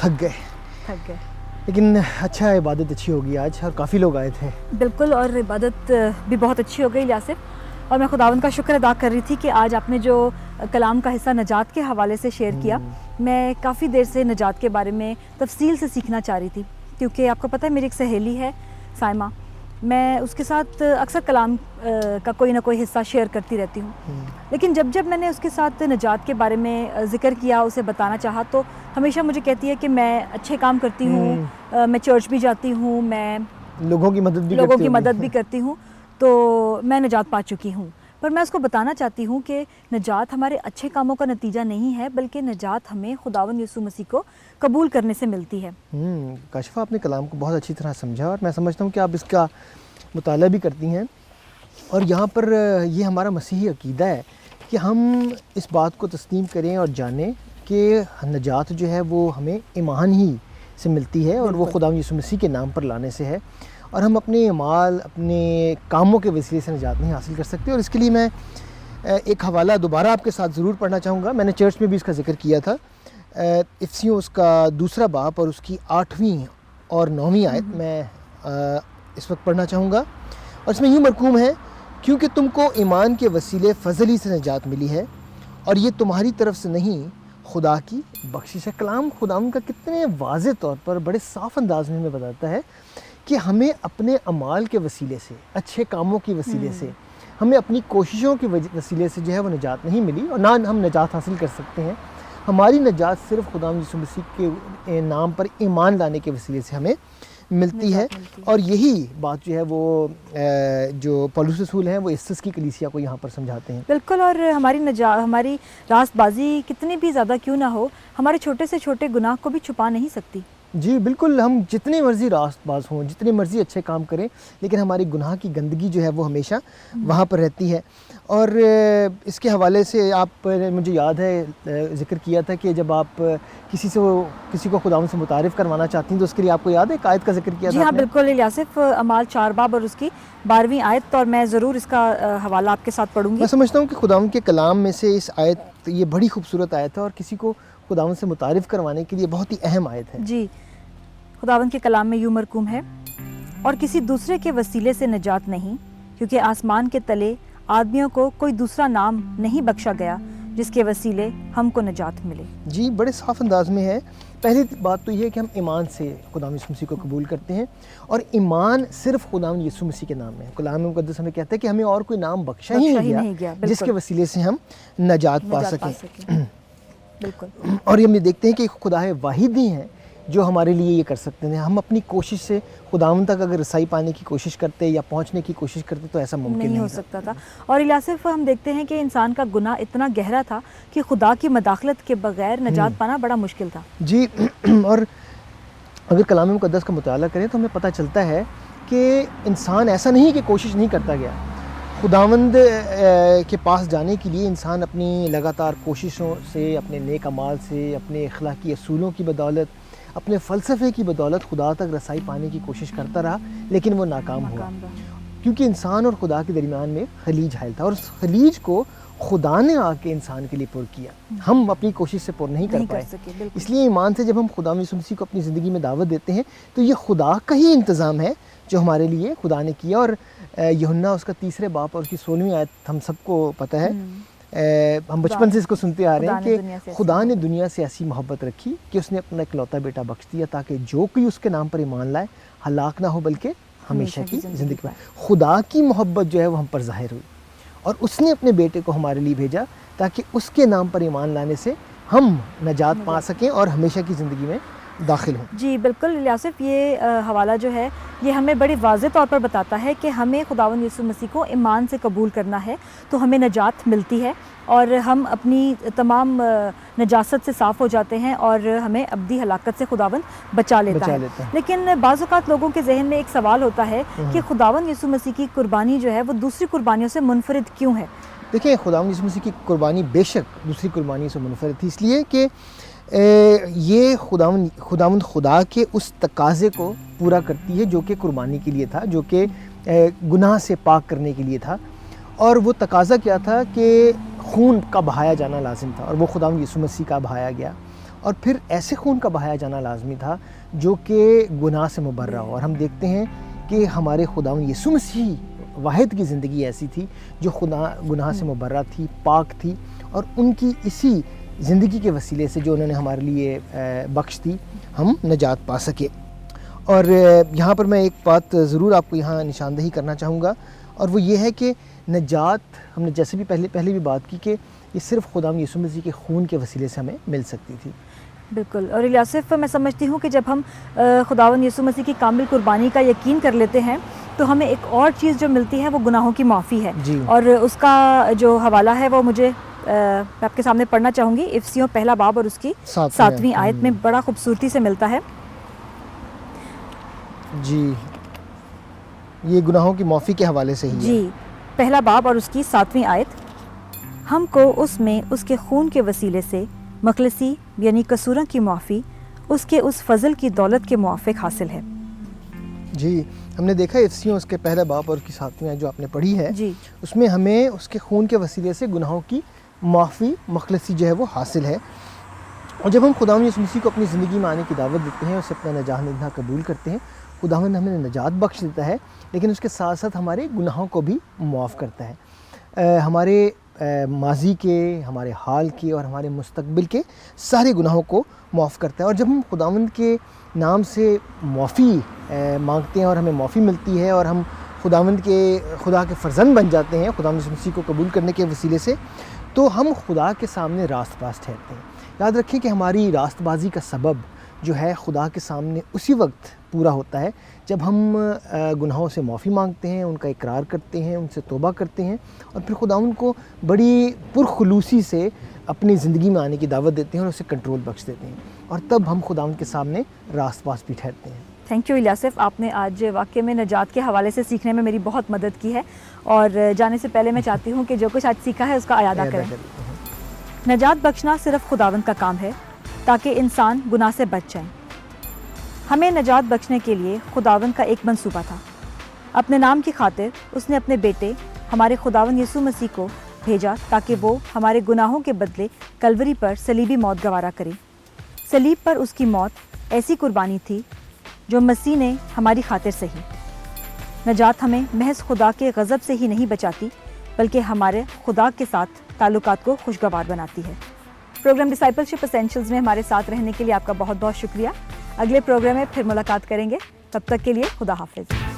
थक गए। लेकिन अच्छा है, इबादत अच्छी होगी आज और काफ़ी लोग आए थे। बिल्कुल, और इबादत भी बहुत अच्छी हो गई यासिफ। और मैं खुदावंद का शुक्र अदा कर रही थी कि आज आपने जो कलाम का हिस्सा नजात के हवाले से शेयर किया, मैं काफ़ी देर से नजात के बारे में तफसील से सीखना चाह रही थी, क्योंकि आपको पता है मेरी एक सहेली है साइमा, मैं उसके साथ अक्सर कलाम का कोई ना कोई हिस्सा शेयर करती रहती हूँ। लेकिन जब जब मैंने उसके साथ नजात के बारे में ज़िक्र किया, उसे बताना चाहा, तो हमेशा मुझे कहती है कि मैं अच्छे काम करती हूँ, मैं चर्च भी जाती हूँ, मैं लोगों की मदद भी करती हूँ, तो मैं नजात पा चुकी हूँ। पर मैं उसको बताना चाहती हूँ कि नजात हमारे अच्छे कामों का नतीजा नहीं है, बल्कि नजात हमें खुदावंद यीशु मसीह को कबूल करने से मिलती है। काशिफा, आपने कलाम को बहुत अच्छी तरह समझा और मैं समझता हूँ कि आप इसका मुताला भी करती हैं। और यहाँ पर ये हमारा मसीही अकीदा है कि हम इस बात को तस्लीम करें और जानें कि नजात जो है वो हमें ईमान ही से मिलती है और वो खुदावंद यीशु मसीह के नाम पर लाने से है, और हम अपने अमाल, अपने कामों के वसीले से निजात नहीं हासिल कर सकते। और इसके लिए मैं एक हवाला दोबारा आपके साथ ज़रूर पढ़ना चाहूँगा। मैंने चर्च में भी इसका जिक्र किया था। इफ्सियों उसका 2 बाब और उसकी 8वीं और 9वीं आयत मैं इस वक्त पढ़ना चाहूँगा। और इसमें यूँ मरकूम है, क्योंकि तुमको ईमान के वसीले फ़ज़ल ही से निजात मिली है और ये तुम्हारी तरफ से नहीं, खुदा की बख्शिश है। कलाम खुदावंद का कितने वाज़े तौर पर बड़े साफ़ अंदाज में हमें बताता है कि हमें अपने अमाल के वसीले से, अच्छे कामों की वसीले से, हमें अपनी कोशिशों के वसीले से जो है वो निजात नहीं मिली और ना हम निजात हासिल कर सकते हैं। हमारी निजात सिर्फ़ खुदावंद यीशु मसीह के नाम पर ईमान लाने के वसीले से हमें मिलती है। और यही बात जो है वो जो पौलुस रसूल हैं वो इफिसस की कलीसिया को यहाँ पर समझाते हैं। बिल्कुल, और हमारी रास्तबाजी कितनी भी ज़्यादा क्यों ना हो, हमारे छोटे से छोटे गुनाह को भी छुपा नहीं सकती। जी बिल्कुल, हम जितने मर्ज़ी रास्तबाज हों, जितने मर्ज़ी अच्छे काम करें, लेकिन हमारी गुनाह की गंदगी जो है वो हमेशा वहाँ पर रहती है। और इसके हवाले से आप मुझे याद है ज़िक्र किया था कि जब आप किसी को खुदावंद से मुतारिफ़ करवाना चाहती हैं तो उसके लिए आपको याद है एक आयत का जिक्र किया था? जी हाँ बिल्कुल यासिफ, अमाल 4 बाब और उसकी 12वीं आयत, और मैं ज़रूर इसका हवाला आपके साथ पढ़ूँगी। मैं समझता हूँ कि खुदावंद के कलाम में से इस आयत, ये बड़ी खूबसूरत आयत है और किसी को खुदावंद से मुतारिफ़ करवाने के लिए बहुत ही अहम आयत है। जी, खुदावंद के कलाम में यूँ मरकूम है, और किसी दूसरे के वसीले से निजात नहीं, क्योंकि आसमान के तले आदमियों को कोई दूसरा नाम नहीं बख्शा गया जिसके वसीले हमको निजात मिले। जी, बड़े साफ अंदाज में है। पहली बात तो ये है कि हम ईमान से खुदावंद यीशु मसीह को कबूल करते हैं, और ईमान सिर्फ खुदावंद यीशु मसीह के नाम है। कलाम मुक़द्दस हमें कहता है कि हमें और कोई नाम बख्शा ही नहीं गया जिसके वसीले से हम निजात पा सकें। बिल्कुल। और ये हम देखते हैं कि खुदा वाहिद ही हैं जो हमारे लिए ये कर सकते हैं। हम अपनी कोशिश से खुदावंद तक अगर रसाई पाने की कोशिश करते या पहुंचने की कोशिश करते तो ऐसा मुमकिन नहीं हो सकता था। और यासिफ, हम देखते हैं कि इंसान का गुनाह इतना गहरा था कि खुदा की मदाखलत के बगैर निजात पाना बड़ा मुश्किल था। जी, और अगर कलाम मुक़द्दस का मुताला करें तो हमें पता चलता है कि इंसान ऐसा नहीं कि कोशिश नहीं करता गया। खुदावंद के पास जाने के लिए इंसान अपनी लगातार कोशिशों से, अपने नेक अमाल से, अपने अखलाकी असूलों की बदौलत, अपने फ़लसफ़े की बदौलत खुदा तक रसाई पाने की कोशिश करता रहा, लेकिन वो नाकाम हुआ, क्योंकि इंसान और खुदा के दरमियान में खलीज हायल था और उस खलीज को खुदा ने आके इंसान के लिए पुर किया। हम अपनी कोशिश से पुर नहीं कर पाए। इसलिए ईमान से जब हम खुदा यीशु मसीह को अपनी ज़िंदगी में दावत देते हैं तो ये खुदा का ही इंतज़ाम है जो हमारे लिए खुदा ने किया। और यूहन्ना उसका 3 बाब और उसकी 16वीं आयत हम सबको पता है, हम बचपन से इसको सुनते आ रहे हैं कि खुदा ने दुनिया से ऐसी मोहब्बत रखी कि उसने अपना इकलौता बेटा बख्श दिया ताकि जो कोई उसके नाम पर ईमान लाए हलाक ना हो बल्कि हमेशा की ज़िंदगी पाए। खुदा की मोहब्बत जो है वो हम पर ज़ाहिर हुई और उसने अपने बेटे को हमारे लिए भेजा ताकि उसके नाम पर ईमान लाने से हम निजात पा सकें और हमेशा की ज़िंदगी में दाखिल हों। जी बिल्कुल यासिफ, ये हवाला जो है ये हमें बड़े वाज़े तौर पर बताता है कि हमें खुदावंद यीशु मसीह को ईमान से कबूल करना है तो हमें निजात मिलती है और हम अपनी तमाम नजासत से साफ़ हो जाते हैं और हमें अब्दी हलाकत से खुदावंद बचा लेता है। लेकिन बाज़ औक़ात लोगों के जहन में एक सवाल होता है कि खुदावंद यीशु मसीह की कुर्बानी जो है वो दूसरी कुर्बानियों से मुनफरिद क्यों है? देखिए, खुदावंद यीशु मसीह की कुर्बानी बेशक दूसरी कुर्बानी से मुनफरिद थी, इसलिए कि ये खुदावंद खुदा के उस तकाज़े को पूरा करती है जो कि कुर्बानी के लिए था, जो कि गुनाह से पाक करने के लिए था। और वो तकाज़ा क्या था कि खून का बहाया जाना लाजिम था और वो खुदावंद यीशु मसीह का बहाया गया। और फिर ऐसे खून का बहाया जाना लाजमी था जो कि गुनाह से मुबर्रा हो। और हम देखते हैं कि हमारे खुदावंद यीशु मसीह वाहिद की ज़िंदगी ऐसी थी जो गुनाह से मुबर्रा थी, पाक थी, और उनकी इसी ज़िंदगी के वसीले से जो उन्होंने हमारे लिए बख्श दी, हम नजात पा सके। और यहाँ पर मैं एक बात ज़रूर आपको यहाँ निशानदही करना चाहूँगा, और वो ये है कि नजात, हमने जैसे भी पहले भी बात की कि ये सिर्फ़ खुदावंद यीशु मसीह के खून के वसीले से हमें मिल सकती थी। बिल्कुल। और इलियासिफ, मैं समझती हूँ कि जब हम खुदावंद यीशु मसीह की कामिल कुर्बानी का यकीन कर लेते हैं तो हमें एक और चीज़ जो मिलती है वो गुनाहों की माफ़ी है। और उसका जो हवाला है वो मुझे मैं आपके सामने पढ़ना चाहूँगी। इफिसियों पहला बाब और उसकी 7वीं आयत में बड़ा खूबसूरती से मिलता है। जी, ये गुनाहों की माफ़ी के हवाले से ही है। जी, पहला बाब और उसकी 7वीं आयत, हमको उसमें उसके खून के वसीले से मखलसी यानी कसूरों की माफ़ी उसके उस फजल की दौलत के मुआफ़िक हासिल है। जी, हमने देखा इफिसियों उसके पहला बाब और उसकी 7वीं आयत जो आपने पढ़ी है जी, उसमें हमें उसके खून के वसीले से गुनाहों की माफ़ी, मखलसी जो है वो हासिल है। और जब हम खुदावंद यीशु मसीह को अपनी ज़िंदगी में आने की दावत देते हैं, उसे अपना नजात देना कबूल करते हैं, खुदावंद हमें नजात बख्श देता है, लेकिन उसके साथ साथ हमारे गुनाहों को भी मुआफ़ करता है। हमारे माजी के, हमारे हाल के और हमारे मुस्तकबिल के सारे गुनाहों को मुआफ़ करता है। और जब हम खुदावंद के नाम से माफ़ी मांगते हैं और हमें माफ़ी मिलती है और हम खुदा के फ़र्जंद बन जाते हैं खुदावंद यीशु मसीह को कबूल करने के वसीले से, तो हम खुदा के सामने रास्तबाज़ ठहरते हैं। याद रखें कि हमारी रास्तबाजी का सबब जो है खुदा के सामने उसी वक्त पूरा होता है जब हम गुनाहों से माफ़ी मांगते हैं, उनका इकरार करते हैं, उनसे तौबा करते हैं और फिर खुदा उनको बड़ी पुरखुलूसी से अपनी ज़िंदगी में आने की दावत देते हैं और उसे कंट्रोल बख्श देते हैं, और तब हम खुदा के सामने रास्तबाज़ भी ठहरते हैं। थैंक यू इलियासिफ, आपने आज वाक़ई में नजात के हवाले से सीखने में मेरी बहुत मदद की है। और जाने से पहले मैं चाहती हूँ कि जो कुछ आज सीखा है उसका अयादा करें। नजात बख्शना सिर्फ़ खुदावंद का काम है ताकि इंसान गुनाह से बच जाए। हमें नजात बख्शने के लिए खुदावंद का एक मंसूबा था। अपने नाम की खातिर उसने अपने बेटे हमारे खुदावंद यीशु मसीह को भेजा ताकि वो हमारे गुनाहों के बदले कलवरी पर सलीबी मौत गवारा करे। सलीब पर उसकी मौत ऐसी कुर्बानी थी जो मसीह ने हमारी खातिर सही। नजात हमें महज खुदा के गज़ब से ही नहीं बचाती बल्कि हमारे खुदा के साथ ताल्लुकात को खुशगवार बनाती है। प्रोग्राम डिसाइपलशिप एसेंशियल्स में हमारे साथ रहने के लिए आपका बहुत बहुत शुक्रिया। अगले प्रोग्राम में फिर मुलाकात करेंगे, तब तक के लिए खुदा हाफिज़।